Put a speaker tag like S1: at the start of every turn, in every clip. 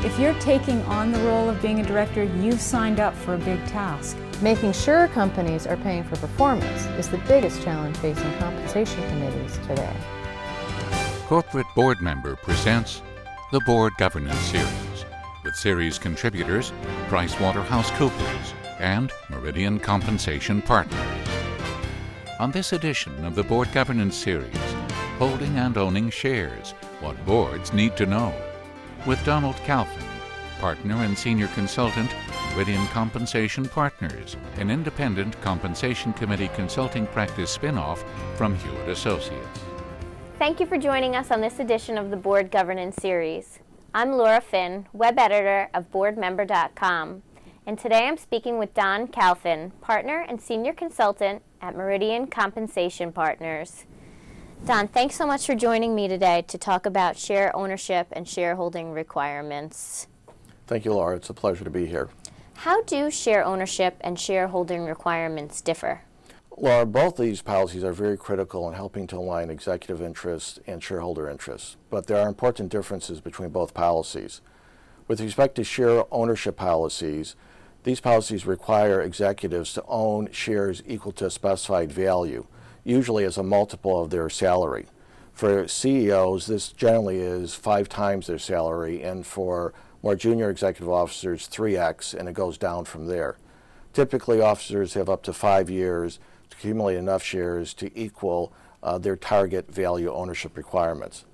S1: If you're taking on the role of being a director, you've signed up for a big task.
S2: Making sure companies are paying for performance is the biggest challenge facing compensation committees today.
S3: Corporate Board Member presents the Board Governance Series, with series contributors PricewaterhouseCoopers and Meridian Compensation Partners. On this edition of the Board Governance Series, Holding and Owning Shares, What Boards Need to Know, with Donald Calvin, Partner and Senior Consultant, Meridian Compensation Partners, an independent compensation committee consulting practice spin-off from Hewitt Associates.
S4: Thank you for joining us on this edition of the Board Governance Series. I'm Laura Finn, web editor of boardmember.com, and today I'm speaking with Don Calvin, Partner and Senior Consultant at Meridian Compensation Partners. Don, thanks so much for joining me today to talk about share ownership and shareholding requirements.
S5: Thank you, Laura. It's a pleasure to be here.
S4: How do share ownership and shareholding requirements differ?
S5: Laura, both these policies are very critical in helping to align executive interests and shareholder interests, but there are important differences between both policies. With respect to share ownership policies, these policies require executives to own shares equal to a specified value, usually as a multiple of their salary. For CEOs, this generally is 5 times their salary, and for more junior executive officers, 3x, and it goes down from there. Typically, officers have up to 5 years to accumulate enough shares to equal their target value ownership requirements.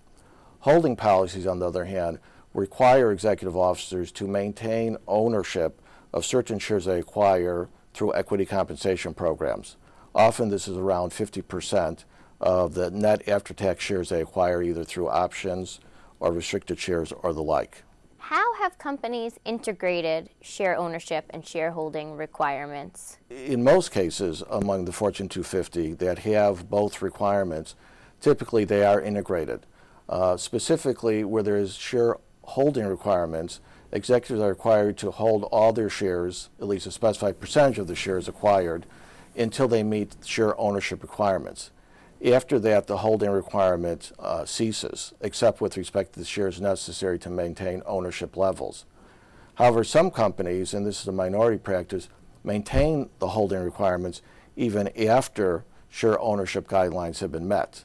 S5: Holding policies, on the other hand, require executive officers to maintain ownership of certain shares they acquire through equity compensation programs. Often this is around 50% of the net after-tax shares they acquire either through options or restricted shares or the like.
S4: How have companies integrated share ownership and shareholding requirements?
S5: In most cases, among the Fortune 250 that have both requirements, typically they are integrated. Specifically, where there is shareholding requirements, executives are required to hold all their shares, at least a specified percentage of the shares acquired, until they meet share ownership requirements. After that, the holding requirement ceases, except with respect to the shares necessary to maintain ownership levels. However, some companies, and this is a minority practice, maintain the holding requirements even after share ownership guidelines have been met.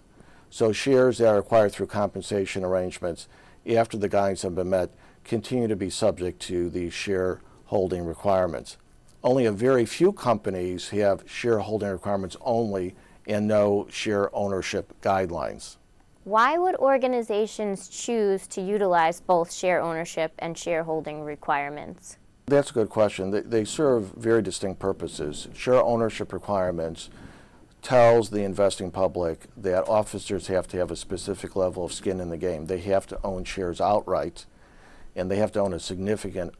S5: So shares that are acquired through compensation arrangements after the guidelines have been met continue to be subject to the shareholding requirements. Only a very few companies have shareholding requirements only and no share ownership guidelines.
S4: Why would organizations choose to utilize both share ownership and shareholding requirements?
S5: That's a good question. They serve very distinct purposes. Share ownership requirements tells the investing public that officers have to have a specific level of skin in the game. They have to own shares outright, and they have to own a significant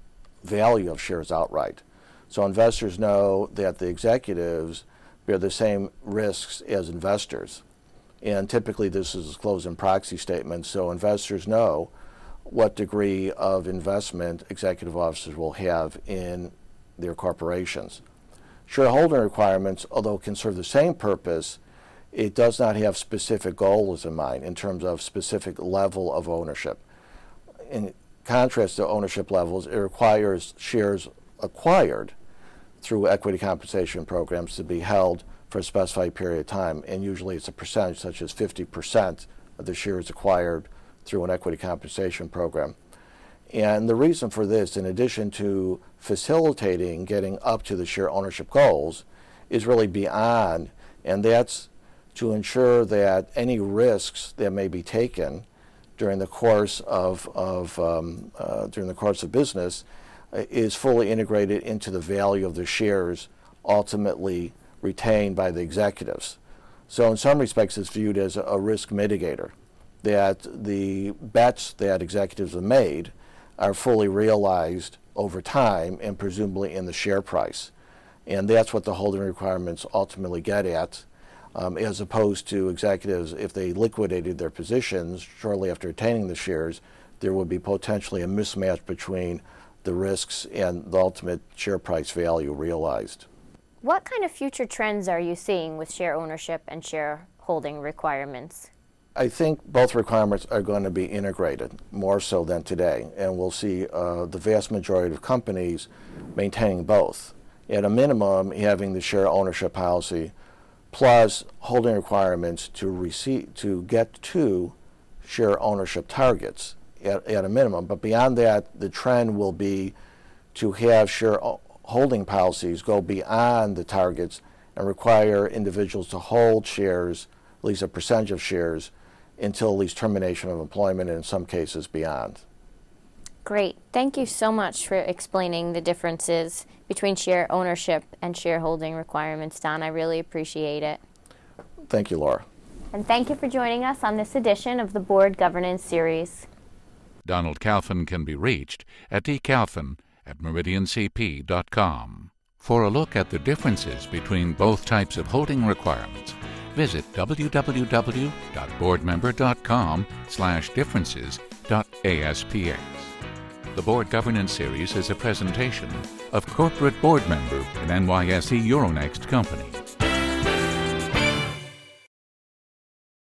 S5: value of shares outright. So investors know that the executives bear the same risks as investors. And typically this is disclosed in proxy statements, so investors know what degree of investment executive officers will have in their corporations. Shareholder requirements, although can serve the same purpose, it does not have specific goals in mind in terms of specific level of ownership. In contrast to ownership levels, it requires shares acquired through equity compensation programs to be held for a specified period of time, and usually it's a percentage such as 50% of the shares acquired through an equity compensation program. And the reason for this, in addition to facilitating getting up to the share ownership goals, is really beyond, and that's to ensure that any risks that may be taken during the course of business is fully integrated into the value of the shares ultimately retained by the executives. So in some respects it's viewed as a risk mitigator, that the bets that executives have made are fully realized over time and presumably in the share price. And that's what the holding requirements ultimately get at, as opposed to executives, if they liquidated their positions shortly after attaining the shares, there would be potentially a mismatch between the risks and the ultimate share price value realized.
S4: What kind of future trends are you seeing with share ownership and shareholding requirements?
S5: I think both requirements are going to be integrated more so than today, and we'll see the vast majority of companies maintaining both. At a minimum, having the share ownership policy plus holding requirements to get to share ownership targets at a minimum. But beyond that, the trend will be to have share holding policies go beyond the targets and require individuals to hold shares, at least a percentage of shares, until at least termination of employment, and in some cases beyond.
S4: Great. Thank you so much for explaining the differences between share ownership and shareholding requirements, Don. I really appreciate it.
S5: Thank you, Laura.
S4: And thank you for joining us on this edition of the Board Governance Series.
S3: Donald Calfin can be reached at dcalfin@meridiancp.com. For a look at the differences between both types of holding requirements, visit www.boardmember.com/differences.asps. The Board Governance Series is a presentation of Corporate Board Member, an NYSE Euronext company.